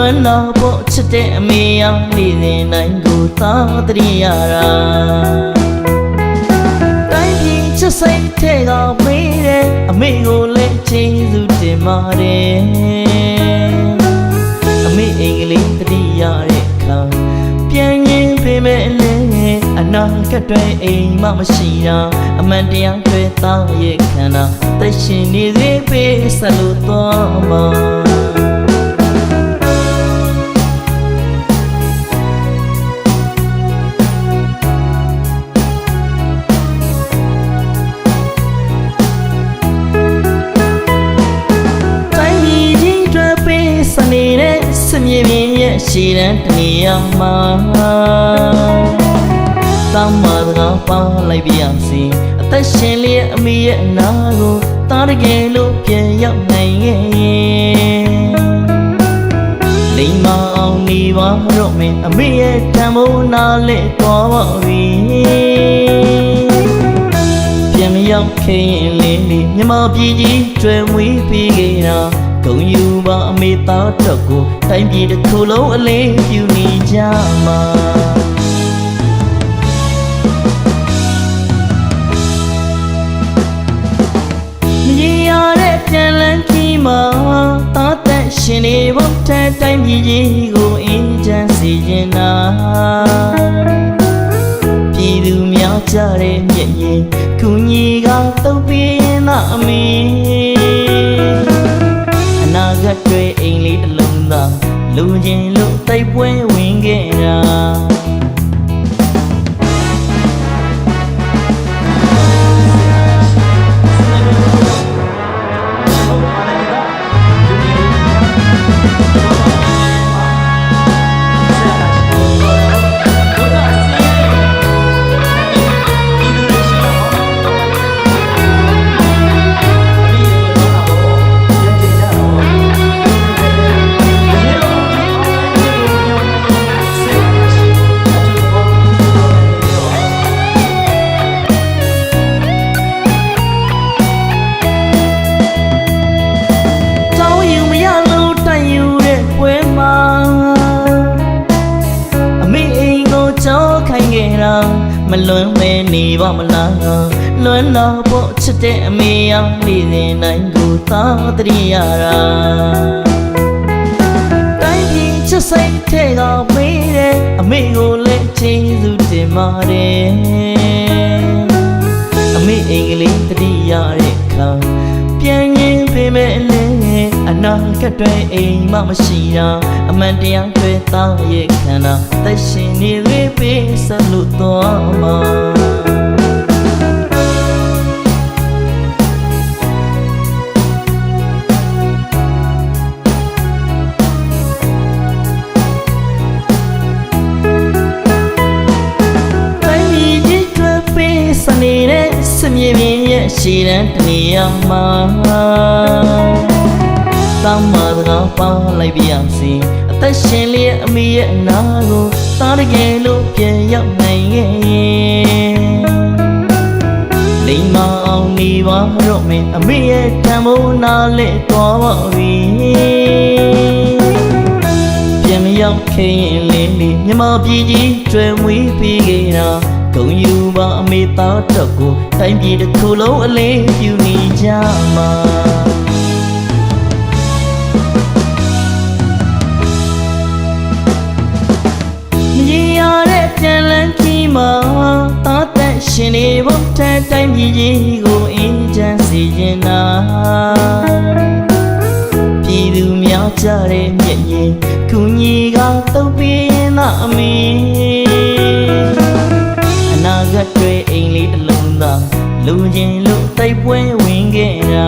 လွမ်းတော့ဖို့ချစ်တဲ့အမေရောင်လေးစဉ်တိုင်းကိုသားတရိယာရာတိုင်းပြည်ချစ်စိတ်ထဲကမေးတဲ့အမေကိုလည်းကျေးဇူးတင်ပါတယ်အမေအင်္ဂလိပ်တရိယာတဲ့ခါပြန်ရင်ပေးမယ်လေအနာကတွေအိမ်မှမရှိတာအမှန်တရားတွေသားရဲ့ခန္ဓာသက်ရှင်နေသေးပေးဆက်လို့သွားမှာစနေတဲ့စမြေပြင်ရဲ့ရှည်တန်းတနေရာမှာတောင်းမှသာပေါင်းလိုက်ပြရစီအသက်ရှင်လေးအမေရဲ့အနာကိုတားတကယ်လို့ပြန်ရောက်နိုင်ရဲ့လိမ္မာအောင်နေပါတော့မင်းအမေရဲ့တန်ဖိုးနာလဲတော်ပါပြီပြန်မရောက်ခင်လေးမြမပြည်ကြီးကျွဲမွေးပြီးခဲ့တာဂုံယူပါအမေသားတော့ကိုတိုင်းပြည်တစ်ခုလုံးအလေးပြုနေကြမှာမရေရတဲ့ပြန်လန်းကြီးမှာသားသက်ရှင်နေဖို့တဲ့တိုင်းပြည်ကြီးကိုအင်းချမ်းစီရင်တာပြည်သူများကြတဲ့မျက်ရည်ခုညီကတုပ်ပြင်းသာအမေနာဂတ်တွေအိမ်လေးတစ်လုံးသာလူချင်းလို့တိုက်ပွဲဝင်ခဲ့တာမလွန်မဲနေပါမလားလွမ်းတော့ဖို့ချစ်တဲ့အမေရောင်လေးစဉ်တိုင်းကိုသားတရိယာရာတိုင်းပြည်ချစ်စိတ်ထဲကမေးတဲ့အမေကိုလည်းကျေးဇူးတင်ပါတယ်အမေအင်္ဂလိပ်တရိယာတဲ့ခါပြန်ရင်ပေးမယ်လေအနာကတွေအိမ်မှမရှိတာအမှန်တရားတွေသားရဲ့ခန္ဓာသက်ရှင်နေသေးပေးဆက်လို့သွားမှာတိုင်းပြည်ကြီးတွေပေးစနေတဲ့စမြေပြင်ရဲ့ရှည်တန်းတနေရာမှာတောင်းမှသာပေါင်းလိုက်ပြရစီအသက်ရှင်လေးအမေရဲ့အနာကိုတားတကယ်လို့ပြန်ရောက်နိုင်ရဲ့လိမ္မာအောင်နေပါတော့မင်းအမေရဲ့တန်ဖိုးနာလဲတော်ပါပြီပြန်မရောက်ခင်လေးမြမပြည်ကြီးကျွဲမွေးပြီးခဲ့တာဂုံယူပါအမေသားတော့ကိုတိုင်းပြည်တစ်ခုလုံးအလေးပြုနေကြမှာပြန်လန်းကြီးမှာသားသက်ရှင်နေဖို့တဲ့တိုင်းပြည်ကြီးကိုအင်းချမ်းစီရင်တာပြည်သူများကြတဲ့မျက်ရည်ခုညီကတုပ်ပြင်းသာအမေအနာဂတ်တွေအိမ်လေးတစ်လုံးသာလူချင်းလို့တိုက်ပွဲဝင်ခဲ့တာ